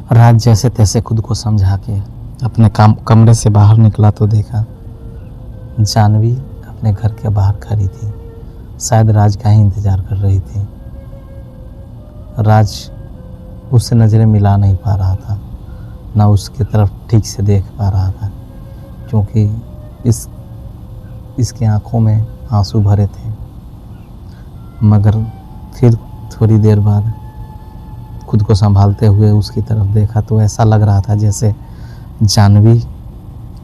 राज जैसे तैसे खुद को समझा के अपने कमरे से बाहर निकला तो देखा जानवी अपने घर के बाहर खड़ी थी। शायद राज का ही इंतज़ार कर रही थी। राज उससे नज़रें मिला नहीं पा रहा था, ना उसकी तरफ ठीक से देख पा रहा था, क्योंकि इसकी आंखों में आंसू भरे थे। मगर फिर थोड़ी देर बाद खुद को संभालते हुए उसकी तरफ देखा तो ऐसा लग रहा था जैसे जानवी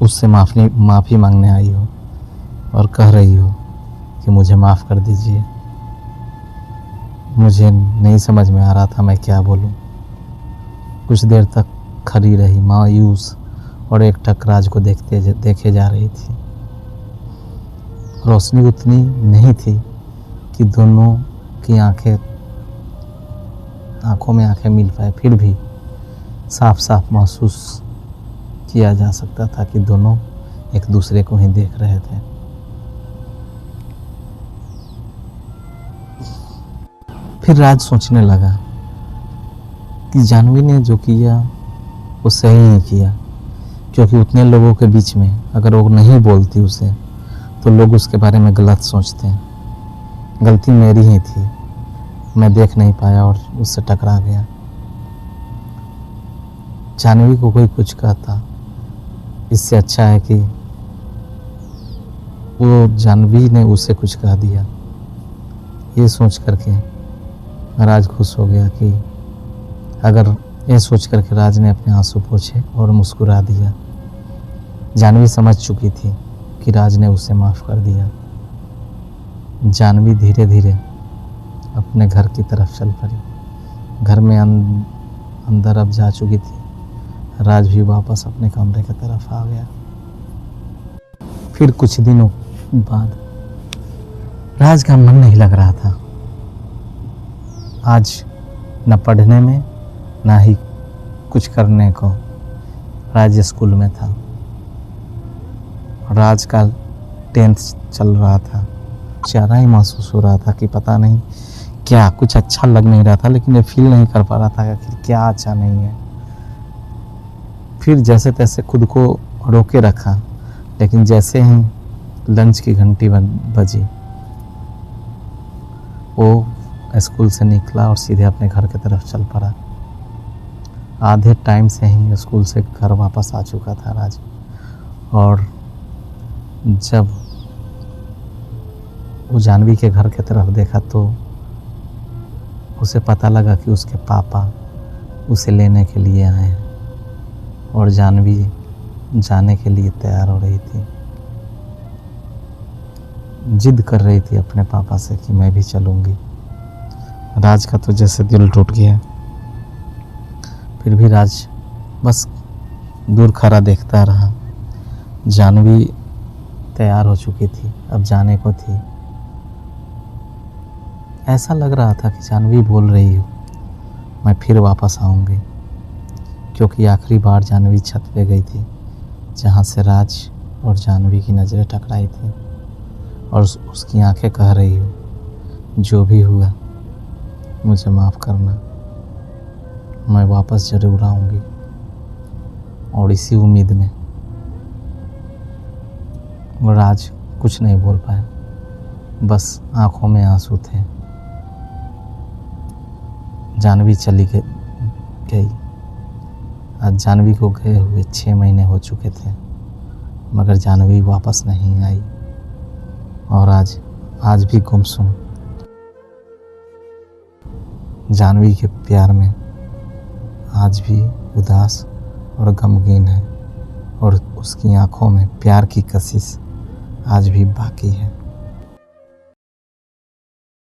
उससे माफ़ी मांगने आई हो और कह रही हो कि मुझे माफ़ कर दीजिए। मुझे नहीं समझ में आ रहा था मैं क्या बोलूं। कुछ देर तक खड़ी रही, मायूस और एकटक राज को देखे जा रही थी। रोशनी उतनी नहीं थी कि दोनों की आंखों में आंखें मिल पाए, फिर भी साफ साफ महसूस किया जा सकता था कि दोनों एक दूसरे को ही देख रहे थे। फिर राज सोचने लगा कि जानवी ने जो किया वो सही नहीं किया, क्योंकि उतने लोगों के बीच में अगर वो नहीं बोलती उसे तो लोग उसके बारे में गलत सोचते हैं। गलती मेरी ही थी, मैं देख नहीं पाया और उससे टकरा गया। जानवी को कोई कुछ कहता, इससे अच्छा है कि वो जानवी ने उसे कुछ कह दिया। ये सोच करके राज खुश हो गया कि ये सोच करके राज ने अपने आंसू पोंछे और मुस्कुरा दिया। जानवी समझ चुकी थी कि राज ने उसे माफ़ कर दिया। जानवी धीरे धीरे अपने घर की तरफ चल पड़ी। घर में अंदर अब जा चुकी थी। राज भी वापस अपने कमरे की तरफ आ गया। फिर कुछ दिनों बाद राज का मन नहीं लग रहा था। आज न पढ़ने में ना ही कुछ करने को। राज स्कूल में था। राज का 10th चल रहा था। ज़्यादा ही महसूस हो रहा था कि पता नहीं क्या, कुछ अच्छा लग नहीं रहा था, लेकिन ये फील नहीं कर पा रहा था कि क्या अच्छा नहीं है। फिर जैसे तैसे खुद को रोके रखा, लेकिन जैसे ही लंच की घंटी बजी वो स्कूल से निकला और सीधे अपने घर की तरफ चल पड़ा। आधे टाइम से ही स्कूल से घर वापस आ चुका था राज। और जब वो जानवी के घर की तरफ देखा तो उसे पता लगा कि उसके पापा उसे लेने के लिए आए हैं और जानवी जाने के लिए तैयार हो रही थी। जिद कर रही थी अपने पापा से कि मैं भी चलूँगी। राज का तो जैसे दिल टूट गया। फिर भी राज बस दूर खड़ा देखता रहा। जानवी तैयार हो चुकी थी, अब जाने को थी। ऐसा लग रहा था कि जानवी बोल रही हो मैं फिर वापस आऊँगी, क्योंकि आखिरी बार जानवी छत पे गई थी जहाँ से राज और जानवी की नज़रें टकराई थी और उसकी आंखें कह रही हो जो भी हुआ मुझे माफ़ करना, मैं वापस ज़रूर आऊँगी। और इसी उम्मीद में राज कुछ नहीं बोल पाया, बस आंखों में आंसू थे। जानवी चली गई। आज जानवी को गए हुए 6 महीने हो चुके थे, मगर जानवी वापस नहीं आई और आज भी गुमसुम जानवी के प्यार में आज भी उदास और गमगीन है और उसकी आंखों में प्यार की कशिश आज भी बाकी है।